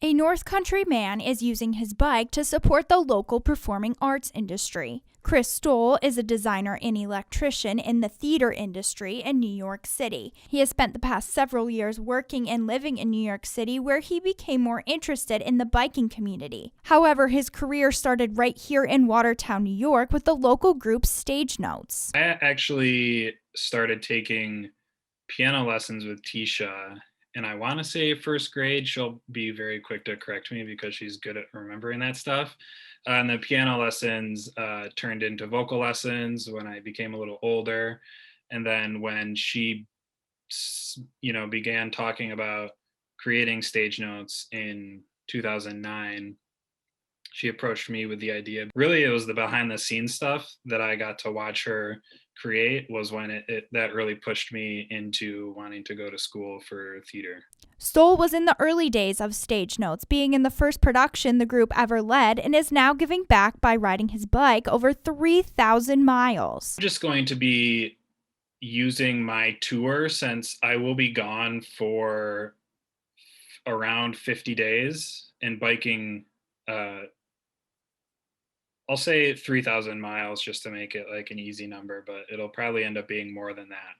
A North Country man is using his bike to support the local performing arts industry. Chris Stoll is a designer and electrician in the theater industry in New York City. He has spent the past several years working and living in New York City, where he became more interested in the biking community. However, his career started right here in Watertown, New York, with the local group Stage Notes. I actually started taking piano lessons with Tisha, and I want to say first grade. She'll be very quick to correct me because she's good at remembering that stuff. And the piano lessons turned into vocal lessons when I became a little older. And then when she, began talking about creating Stage Notes in 2009, she approached me with the idea. Really, it was the behind the scenes stuff that I got to watch her create was when that really pushed me into wanting to go to school for theater. Stoll was in the early days of Stage Notes, being in the first production the group ever led, and is now giving back by riding his bike over 3,000 miles. I'm just going to be using my tour, since I will be gone for around 50 days and biking, I'll say 3,000 miles just to make it like an easy number, but it'll probably end up being more than that.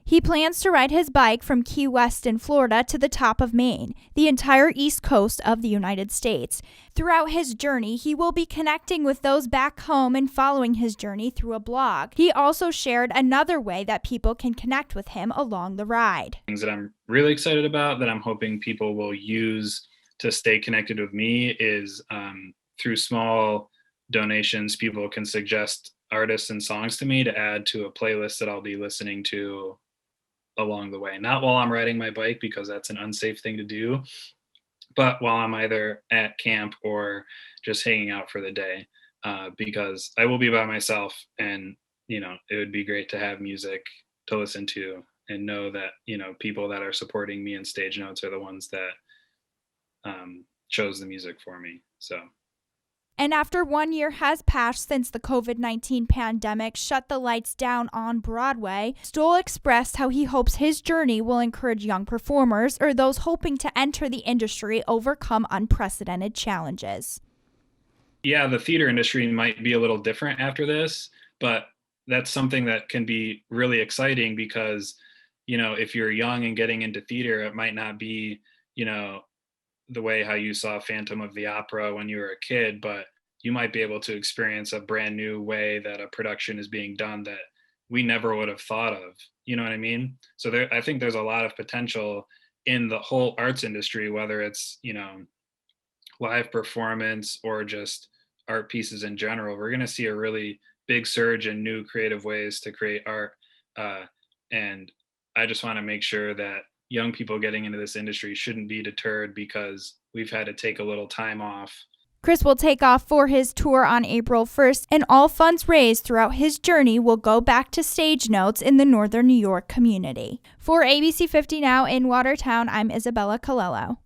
He plans to ride his bike from Key West in Florida to the top of Maine, the entire east coast of the United States. Throughout his journey, he will be connecting with those back home and following his journey through a blog. He also shared another way that people can connect with him along the ride. Things that I'm really excited about that I'm hoping people will use to stay connected with me is through small donations. People can suggest artists and songs to me to add to a playlist that I'll be listening to along the way. Not while I'm riding my bike, because that's an unsafe thing to do, but while I'm either at camp or just hanging out for the day, because I will be by myself, and it would be great to have music to listen to and know that people that are supporting me in Stage Notes are the ones that chose the music for me. And after 1 year has passed since the COVID-19 pandemic shut the lights down on Broadway, Stoll expressed how he hopes his journey will encourage young performers or those hoping to enter the industry overcome unprecedented challenges. Yeah, the theater industry might be a little different after this, but that's something that can be really exciting because, if you're young and getting into theater, it might not be, the way how you saw Phantom of the Opera when you were a kid, but you might be able to experience a brand new way that a production is being done that we never would have thought of. You know what I mean? So I think there's a lot of potential in the whole arts industry, whether it's, live performance or just art pieces in general. We're going to see a really big surge in new creative ways to create art. And I just want to make sure that young people getting into this industry shouldn't be deterred because we've had to take a little time off. Chris will take off for his tour on April 1st, and all funds raised throughout his journey will go back to Stage Notes in the Northern New York community. For ABC 50 Now in Watertown, I'm Isabella Colello.